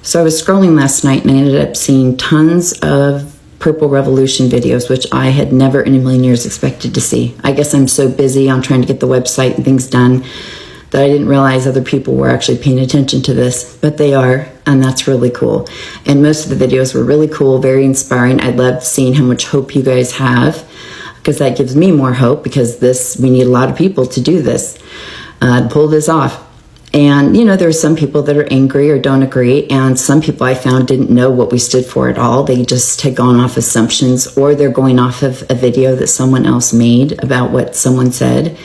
So I was scrolling last night and I ended up seeing tons of Purple Revolution videos, which I had never in a million years expected to see. I guess I'm so busy on trying to get the website and things done that I didn't realize other people were actually paying attention to this, but they are, and that's really cool. And most of the videos were really cool, very inspiring. I love seeing how much hope you guys have, because that gives me more hope, because we need a lot of people to do this, to pull this off. And, you know, there are some people that are angry or don't agree, and some people I found didn't know what we stood for at all. They just had gone off assumptions, or they're going off of a video that someone else made about what someone said.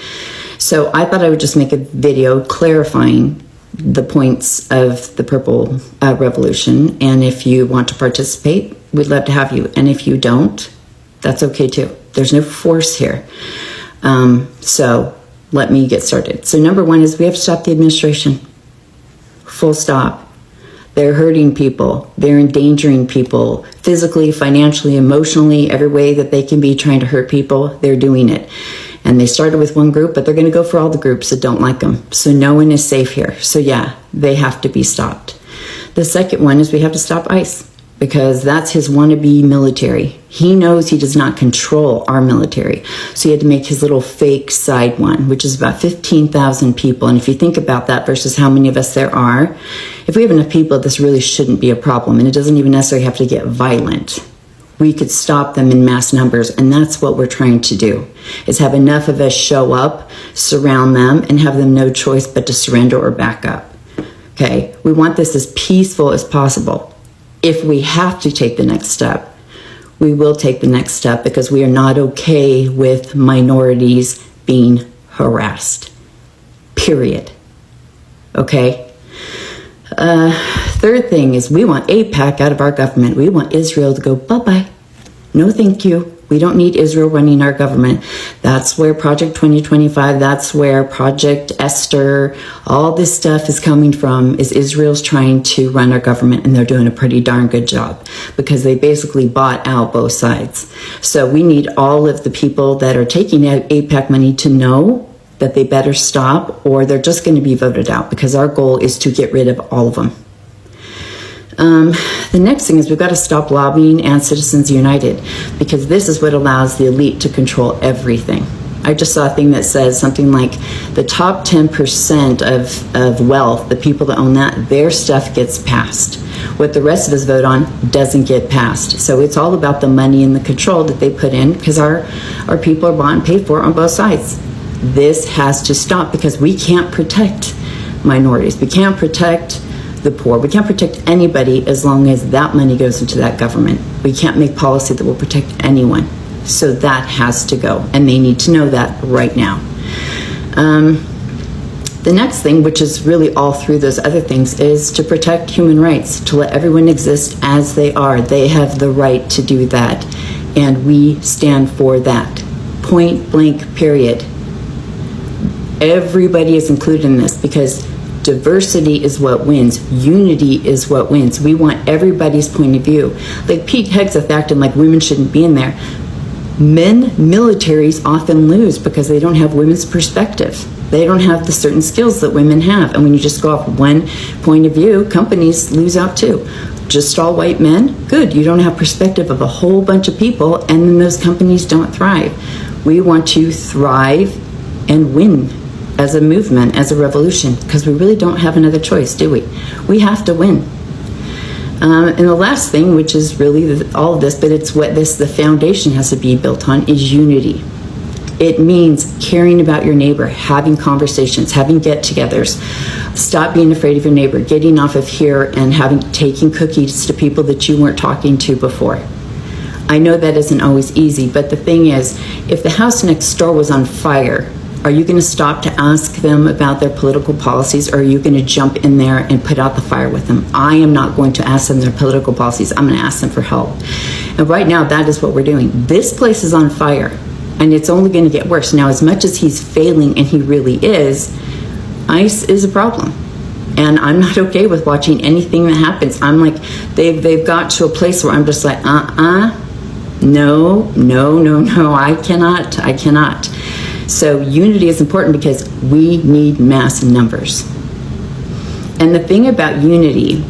So I thought I would just make a video clarifying the points of the Purple Revolution. And if you want to participate, we'd love to have you. And if you don't, that's okay too. There's no force here. So let me get started. So number one is we have to stop the administration. Full stop. They're hurting people. They're endangering people physically, financially, emotionally, every way that they can be trying to hurt people. They're doing it. And they started with one group, but they're going to go for all the groups that don't like them. So no one is safe here. So yeah, they have to be stopped. The second one is we have to stop ICE, because that's his wannabe military. He knows he does not control our military. So he had to make his little fake side one, which is about 15,000 people. And if you think about that versus how many of us there are, if we have enough people, this really shouldn't be a problem. And it doesn't even necessarily have to get violent. We could stop them in mass numbers, and that's what we're trying to do, is have enough of us show up, surround them, and have them no choice but to surrender or back up. Okay? We want this as peaceful as possible. If we have to take the next step, we will take the next step, because we are not okay with minorities being harassed. Period. Okay? Third thing is we want AIPAC out of our government. We want Israel to go bye-bye. No thank you. We don't need Israel running our government. That's where Project 2025, that's where Project Esther, all this stuff is coming from, is Israel's trying to run our government, and they're doing a pretty darn good job, because they basically bought out both sides. So we need all of the people that are taking out AIPAC money to know that they better stop, or they're just going to be voted out, because our goal is to get rid of all of them. The next thing is we've got to stop lobbying and Citizens United, because this is what allows the elite to control everything. I just saw a thing that says something like the top 10% of wealth, the people that own that, their stuff gets passed. What the rest of us vote on doesn't get passed. So it's all about the money and the control that they put in, because our people are bought and paid for on both sides. This has to stop, because we can't protect minorities. We can't protect the poor. We can't protect anybody as long as that money goes into that government. We can't make policy that will protect anyone. So that has to go, and they need to know that right now. The next thing, which is really all through those other things, is to protect human rights, to let everyone exist as they are. They have the right to do that, and we stand for that. Point blank, period. Everybody is included in this, because diversity is what wins. Unity is what wins. We want everybody's point of view. Like Pete Hegseth acting like women shouldn't be in there. Militaries often lose because they don't have women's perspective. They don't have the certain skills that women have. And when you just go off one point of view, companies lose out too. Just all white men? Good. You don't have perspective of a whole bunch of people, and then those companies don't thrive. We want to thrive and win as a movement, as a revolution, because we really don't have another choice, do we? We have to win. And the last thing, which is really all of this, but it's what the foundation has to be built on, is unity. It means caring about your neighbor, having conversations, having get-togethers. Stop being afraid of your neighbor, getting off of here and taking cookies to people that you weren't talking to before. I know that isn't always easy, but the thing is, if the house next door was on fire, are you going to stop to ask them about their political policies, or are you going to jump in there and put out the fire with them? I am not going to ask them their political policies. I'm going to ask them for help. And right now, that is what we're doing. This place is on fire, and it's only going to get worse. Now, as much as he's failing, and he really is, ICE is a problem. And I'm not okay with watching anything that happens. I'm like, they've got to a place where I'm just like, no, I cannot. So unity is important, because we need mass numbers. And the thing about unity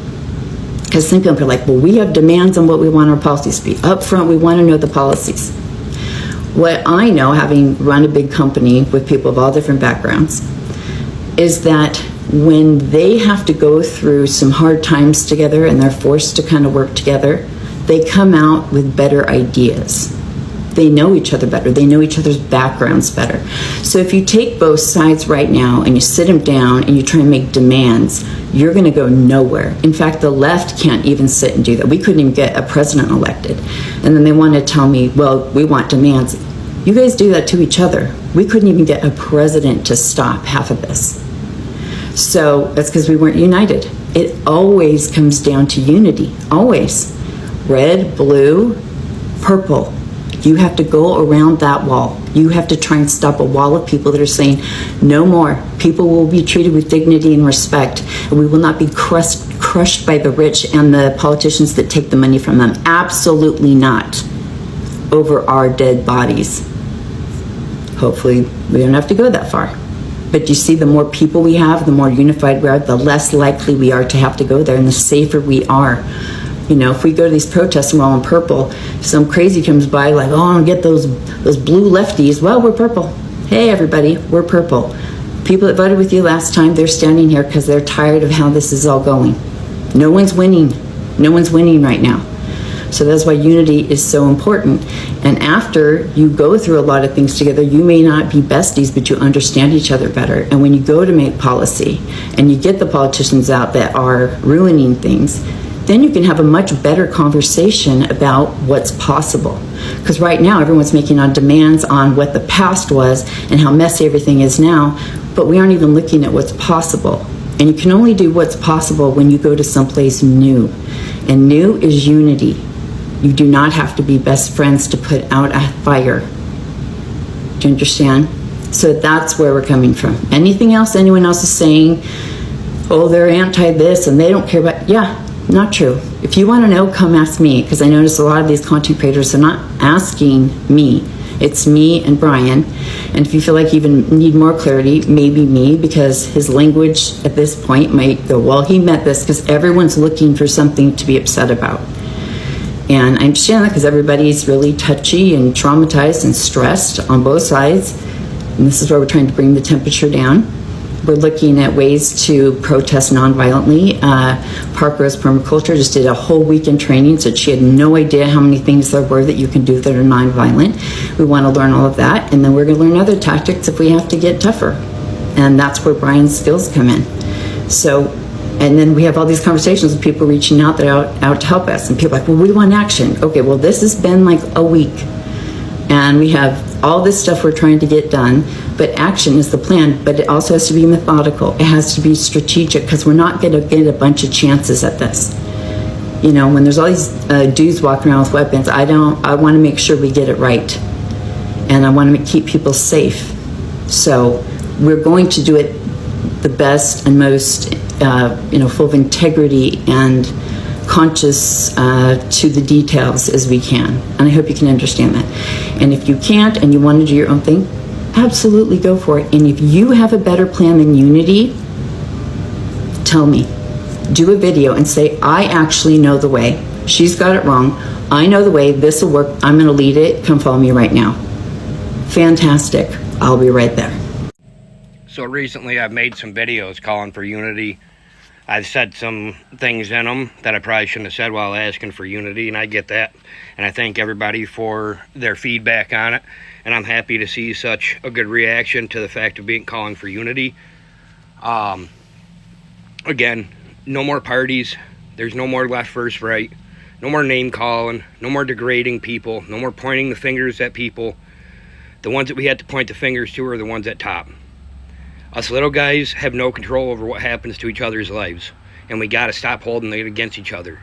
Because some people are like, well, we have demands on what we want our policies to be. Up front, we want to know the policies. What I know, having run a big company with people of all different backgrounds, is that when they have to go through some hard times together and they're forced to kind of work together, they come out with better ideas. They know each other better. They know each other's backgrounds better. So if you take both sides right now and you sit them down and you try and make demands, you're going to go nowhere. In fact, the left can't even sit and do that. We couldn't even get a president elected. And then they want to tell me, well, we want demands. You guys do that to each other. We couldn't even get a president to stop half of this. So that's because we weren't united. It always comes down to unity, always. Red, blue, purple. You have to go around that wall. You have to try and stop a wall of people that are saying, no more. People will be treated with dignity and respect, and we will not be crushed by the rich and the politicians that take the money from them. Absolutely not. Over our dead bodies. Hopefully, we don't have to go that far. But you see, the more people we have, the more unified we are, the less likely we are to have to go there, and the safer we are. You know, if we go to these protests and we're all in purple, some crazy comes by like, oh, I'll get those blue lefties. Well, we're purple. Hey, everybody, we're purple. People that voted with you last time, they're standing here because they're tired of how this is all going. No one's winning. No one's winning right now. So that's why unity is so important. And after you go through a lot of things together, you may not be besties, but you understand each other better. And when you go to make policy and you get the politicians out that are ruining things, then you can have a much better conversation about what's possible. Because right now, everyone's making on demands on what the past was and how messy everything is now, but we aren't even looking at what's possible. And you can only do what's possible when you go to someplace new. And new is unity. You do not have to be best friends to put out a fire. Do you understand? So that's where we're coming from. Anything else anyone else is saying, oh, they're anti this and they don't care about, yeah. Not true. If you want to know, come ask me, because I notice a lot of these content creators are not asking me. It's me and Brian. And if you feel like you even need more clarity, maybe me, because his language at this point might go, well, he meant this, because everyone's looking for something to be upset about. And I understand that because everybody's really touchy and traumatized and stressed on both sides. And this is where we're trying to bring the temperature down. We're looking at ways to protest nonviolently. Parker's Permaculture just did a whole weekend training, so she had no idea how many things there were that you can do that are nonviolent. We want to learn all of that, and then we're going to learn other tactics if we have to get tougher. And that's where Brian's skills come in. So, and then we have all these conversations with people reaching out that are out to help us, and people are like, well, we want action. Okay, well, this has been like a week, and we have all this stuff we're trying to get done, but action is the plan, but it also has to be methodical. It has to be strategic, because we're not going to get a bunch of chances at this. You know, when there's all these dudes walking around with weapons, I want to make sure we get it right. And I want to keep people safe. So we're going to do it the best and most, full of integrity and conscious to the details as we can. And I hope you can understand that. And if you can't and you want to do your own thing, absolutely go for it. And if you have a better plan than unity, tell me. Do a video and say, I actually know the way. She's got it wrong. I know the way. This will work. I'm going to lead it. Come follow me right now. Fantastic. I'll be right there. So recently I've made some videos calling for unity. I've said some things in them that I probably shouldn't have said while asking for unity, and I get that. And I thank everybody for their feedback on it. And I'm happy to see such a good reaction to the fact of calling for unity. Again, no more parties. There's no more left versus right. No more name calling. No more degrading people. No more pointing the fingers at people. The ones that we had to point the fingers to are the ones at top. Us little guys have no control over what happens to each other's lives, and we got to stop holding it against each other.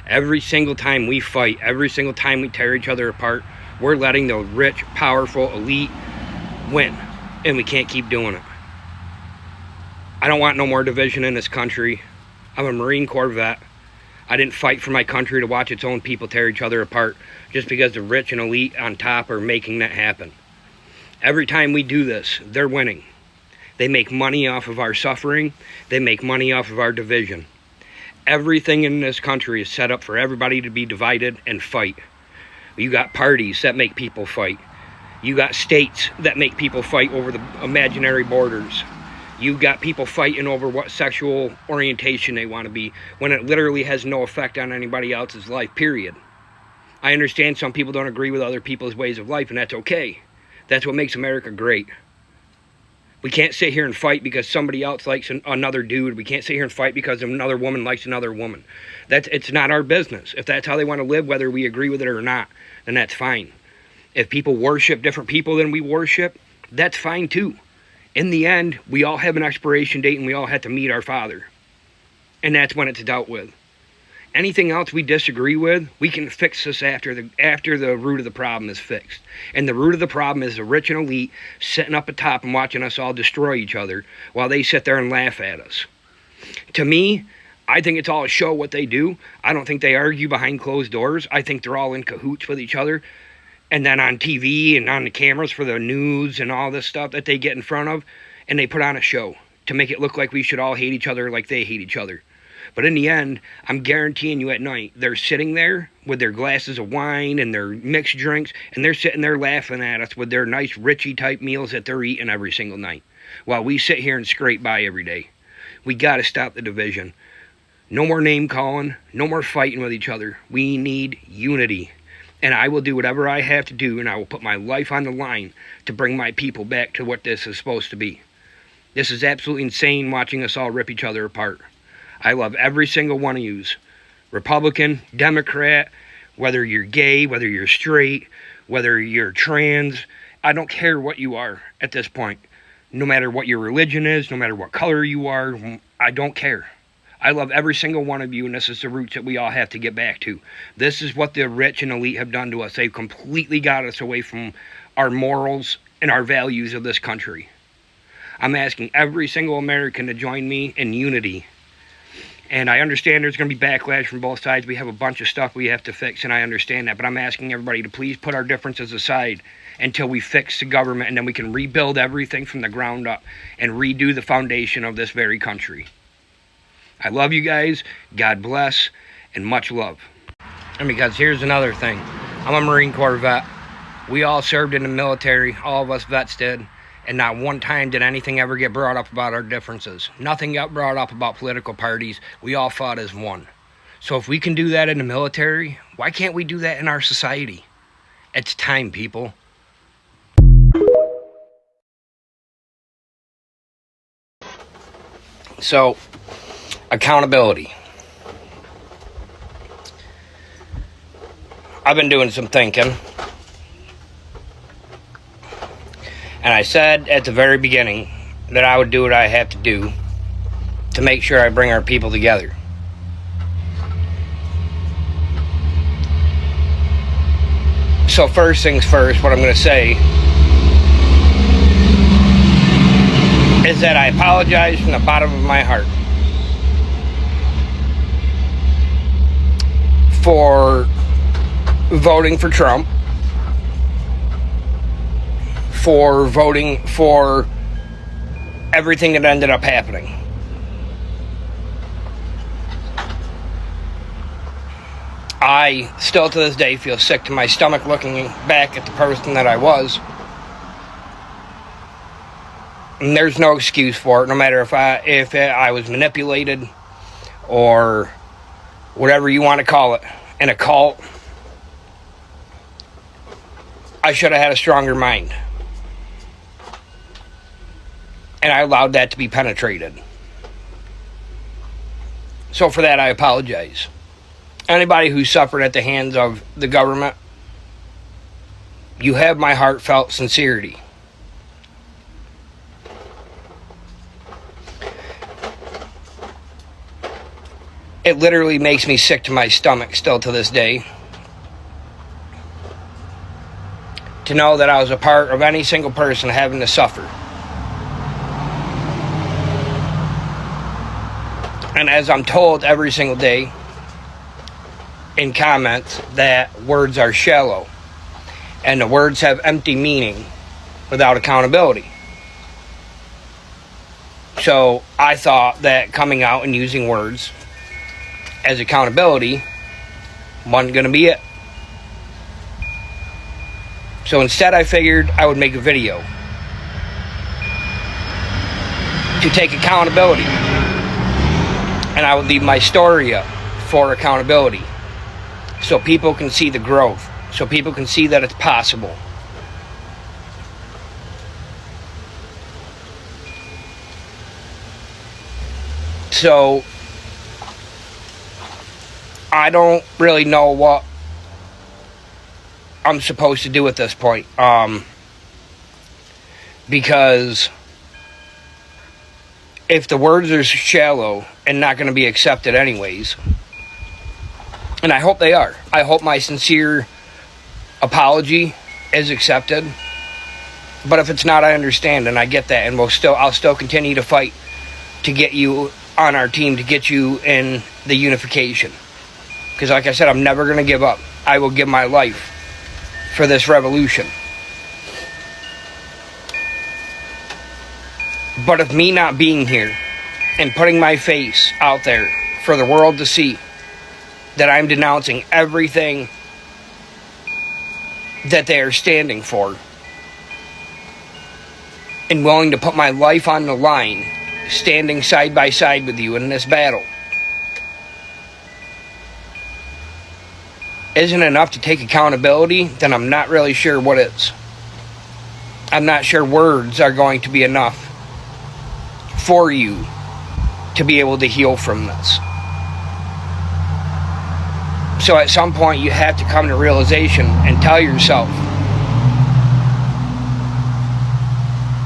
Every single time we fight, every single time we tear each other apart, we're letting the rich, powerful, elite win, and we can't keep doing it. I don't want no more division in this country. I'm a Marine Corps vet. I didn't fight for my country to watch its own people tear each other apart just because the rich and elite on top are making that happen. Every time we do this, they're winning. They make money off of our suffering. They make money off of our division. Everything in this country is set up for everybody to be divided and fight. You got parties that make people fight. You got states that make people fight over the imaginary borders. You got people fighting over what sexual orientation they want to be, when it literally has no effect on anybody else's life, period. I understand some people don't agree with other people's ways of life, and that's okay. That's what makes America great. We can't sit here and fight because somebody else likes another dude. We can't sit here and fight because another woman likes another woman. It's not our business. If that's how they want to live, whether we agree with it or not, then that's fine. If people worship different people than we worship, that's fine too. In the end, we all have an expiration date and we all have to meet our Father. And that's when it's dealt with. Anything else we disagree with, we can fix this after the root of the problem is fixed. And the root of the problem is the rich and elite sitting up atop and watching us all destroy each other while they sit there and laugh at us. To me, I think it's all a show what they do. I don't think they argue behind closed doors. I think they're all in cahoots with each other. And then on TV and on the cameras for the news and all this stuff that they get in front of, and they put on a show to make it look like we should all hate each other like they hate each other. But in the end, I'm guaranteeing you at night, they're sitting there with their glasses of wine and their mixed drinks, and they're sitting there laughing at us with their nice Richie type meals that they're eating every single night, while we sit here and scrape by every day. We got to stop the division. No more name calling, no more fighting with each other. We need unity. And I will do whatever I have to do, and I will put my life on the line to bring my people back to what this is supposed to be. This is absolutely insane watching us all rip each other apart. I love every single one of yous. Republican, Democrat, whether you're gay, whether you're straight, whether you're trans. I don't care what you are at this point. No matter what your religion is, no matter what color you are, I don't care. I love every single one of you, and this is the roots that we all have to get back to. This is what the rich and elite have done to us. They've completely got us away from our morals and our values of this country. I'm asking every single American to join me in unity. And I understand there's going to be backlash from both sides. We have a bunch of stuff we have to fix, and I understand that. But I'm asking everybody to please put our differences aside until we fix the government, and then we can rebuild everything from the ground up and redo the foundation of this very country. I love you guys. God bless, and much love. And because here's another thing. I'm a Marine Corps vet. We all served in the military. All of us vets did. And not one time did anything ever get brought up about our differences. Nothing got brought up about political parties. We all fought as one. So if we can do that in the military, why can't we do that in our society? It's time, people. So, accountability. I've been doing some thinking. And I said at the very beginning that I would do what I have to do to make sure I bring our people together. So first things first, what I'm going to say is that I apologize from the bottom of my heart for voting for Trump, for voting for everything that ended up happening. I still to this day feel sick to my stomach looking back at the person that I was. And there's no excuse for it, no matter if I was manipulated or whatever you want to call it, in a cult. I should have had a stronger mind. And I allowed that to be penetrated. So for that, I apologize. Anybody who suffered at the hands of the government, you have my heartfelt sincerity. It literally makes me sick to my stomach still to this day to know that I was a part of any single person having to suffer. And as I'm told every single day in comments that words are shallow and the words have empty meaning without accountability. So I thought that coming out and using words as accountability wasn't going to be it. So instead I figured I would make a video to take accountability, and I would leave my story up for accountability so people can see the growth, so people can see that it's possible. So I don't really know what I'm supposed to do at this point, because if the words are shallow and not going to be accepted anyways, and I hope they are, I hope my sincere apology is accepted, but if it's not, I understand and I get that, and I'll still continue to fight to get you on our team, to get you in the unification, because like I said, I'm never going to give up. I will give my life for this revolution. But if me not being here and putting my face out there for the world to see that I'm denouncing everything that they are standing for and willing to put my life on the line, standing side by side with you in this battle, isn't enough to take accountability, then I'm not really sure what is. I'm not sure words are going to be enough for you to be able to heal from this. So at some point you have to come to realization and tell yourself,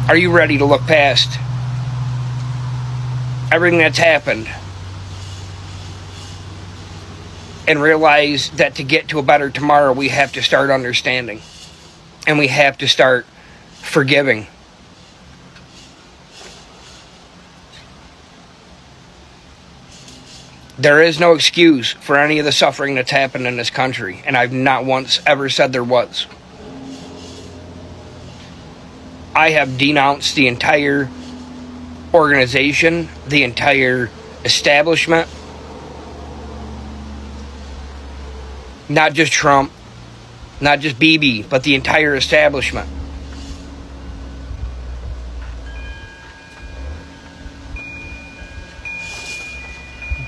are you ready to look past everything that's happened and realize that to get to a better tomorrow, we have to start understanding and we have to start forgiving. There is no excuse for any of the suffering that's happened in this country, and I've not once ever said there was. I have denounced the entire organization, the entire establishment, not just Trump, not just Bibi, but the entire establishment.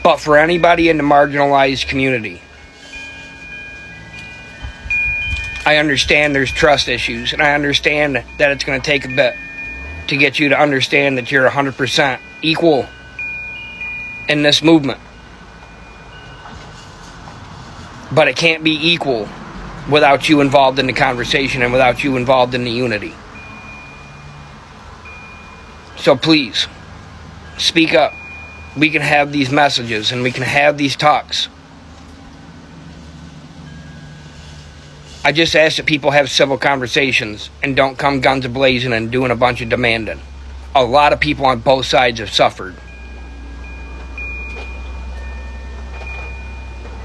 But for anybody in the marginalized community, I understand there's trust issues, and I understand that it's going to take a bit to get you to understand that you're 100% equal in this movement. But it can't be equal without you involved in the conversation and without you involved in the unity. So please, speak up. We can have these messages and we can have these talks. I just ask that people have civil conversations and don't come guns a-blazing and doing a bunch of demanding. A lot of people on both sides have suffered.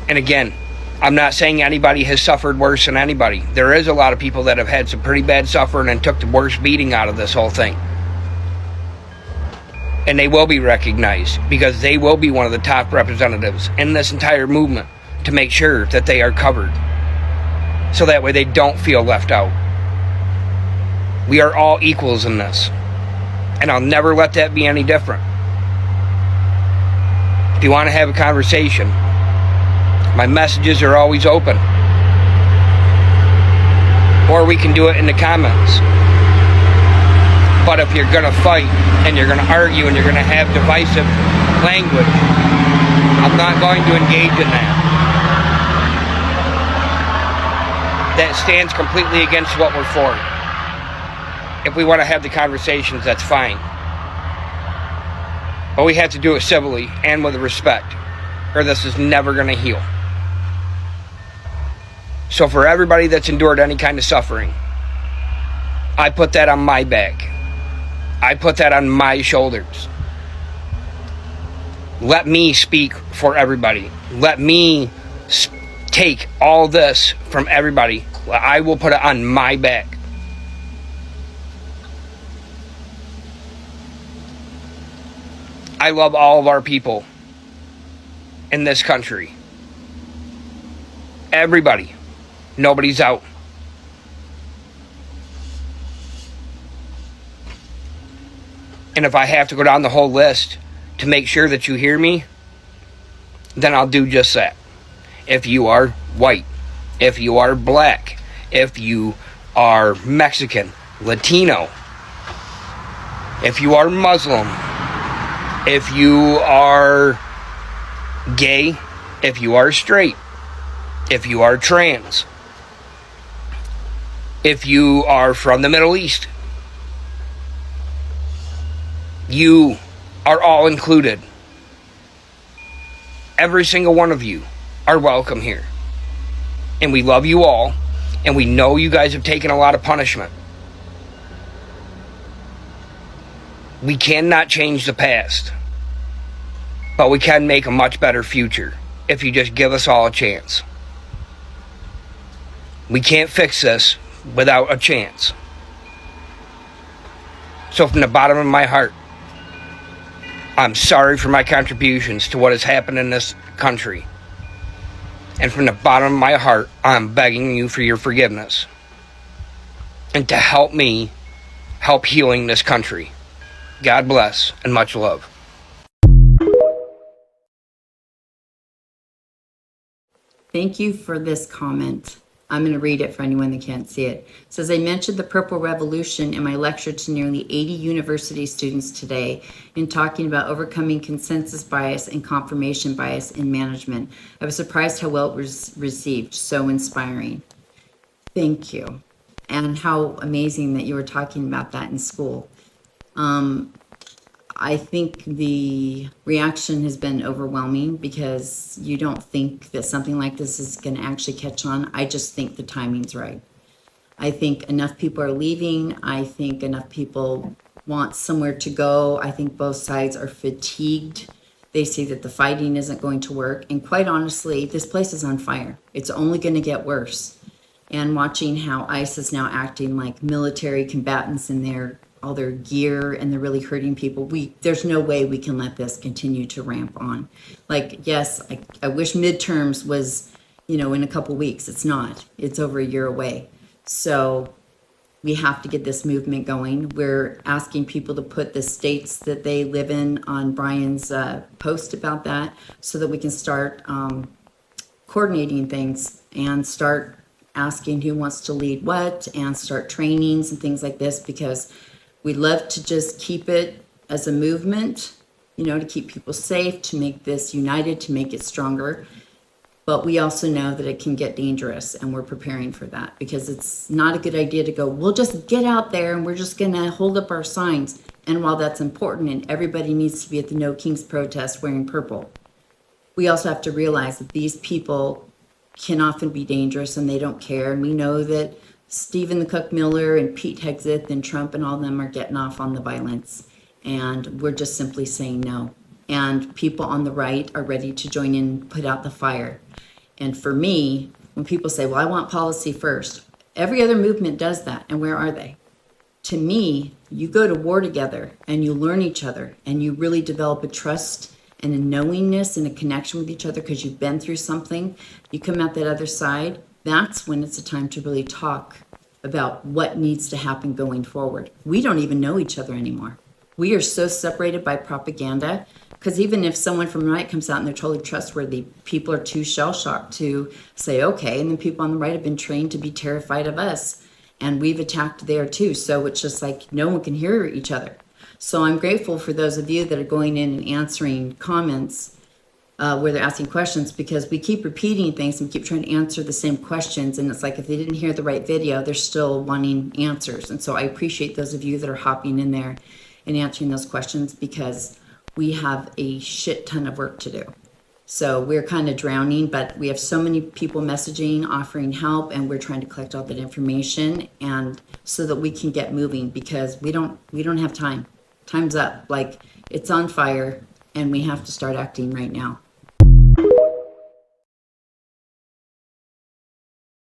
And again, I'm not saying anybody has suffered worse than anybody. There is a lot of people that have had some pretty bad suffering and took the worst beating out of this whole thing. And they will be recognized because they will be one of the top representatives in this entire movement to make sure that they are covered. So that way they don't feel left out. We are all equals in this. And I'll never let that be any different. If you want to have a conversation, my messages are always open. Or we can do it in the comments. But if you're going to fight and you're going to argue and you're going to have divisive language, I'm not going to engage in that. That stands completely against what we're for. If we want to have the conversations, that's fine. But we have to do it civilly and with respect, or this is never going to heal. So for everybody that's endured any kind of suffering, I put that on my back. I put that on my shoulders. Let me speak for everybody. Let me take all this from everybody. I will put it on my back. I love all of our people. in this country. Everybody. Nobody's out. And if I have to go down the whole list to make sure that you hear me, then I'll do just that. If you are white, if you are black, if you are Mexican, Latino, if you are Muslim, if you are gay, if you are straight, if you are trans, if you are from the Middle East, you are all included. Every single one of you are welcome here. And we love you all. And we know you guys have taken a lot of punishment. We cannot change the past. But we can make a much better future if you just give us all a chance. We can't fix this without a chance. So from the bottom of my heart, I'm sorry for my contributions to what has happened in this country. And from the bottom of my heart, I'm begging you for your forgiveness. And to help me help healing this country. God bless and much love. Thank you for this comment. I'm going to read it for anyone that can't see it. It says, I mentioned the Purple Revolution in my lecture to nearly 80 university students today in talking about overcoming consensus bias and confirmation bias in management. I was surprised how well it was received. So inspiring. Thank you. And how amazing that you were talking about that in school. I think the reaction has been overwhelming because you don't think that something like this is going to actually catch on. I just think the timing's right. I think enough people are leaving. I think enough people want somewhere to go. I think both sides are fatigued. They see that the fighting isn't going to work. And quite honestly, this place is on fire. It's only going to get worse. And watching how ICE is now acting like military combatants in all their gear, and they're really hurting people. There's no way we can let this continue to ramp on. Like, yes, I wish midterms was, in a couple weeks. It's not. It's over a year away. So we have to get this movement going. We're asking people to put the states that they live in on Brian's post about that so that we can start coordinating things and start asking who wants to lead what and start trainings and things like this, because we'd love to just keep it as a movement, to keep people safe, to make this united, to make it stronger. But we also know that it can get dangerous, and we're preparing for that, because it's not a good idea to go, we'll just get out there and we're just going to hold up our signs. And while that's important and everybody needs to be at the No Kings protest wearing purple, we also have to realize that these people can often be dangerous and they don't care. And we know that Stephen the Cook Miller and Pete Hegseth and Trump and all of them are getting off on the violence. And we're just simply saying no. And people on the right are ready to join in, put out the fire. And for me, when people say, well, I want policy first, every other movement does that. And where are they? To me, you go to war together and you learn each other and you really develop a trust and a knowingness and a connection with each other because you've been through something. You come out that other side. That's when it's a time to really talk about what needs to happen going forward. We don't even know each other anymore. We are so separated by propaganda, because even if someone from the right comes out and they're totally trustworthy, people are too shell-shocked to say, okay, and then people on the right have been trained to be terrified of us, and we've attacked there too. So it's just like no one can hear each other. So I'm grateful for those of you that are going in and answering comments where they're asking questions, because we keep repeating things and keep trying to answer the same questions. And it's like if they didn't hear the right video, they're still wanting answers. And so I appreciate those of you that are hopping in there and answering those questions, because we have a shit ton of work to do. So we're kind of drowning, but we have so many people messaging, offering help, and we're trying to collect all that information and so that we can get moving, because we don't have time. Time's up. Like, it's on fire and we have to start acting right now.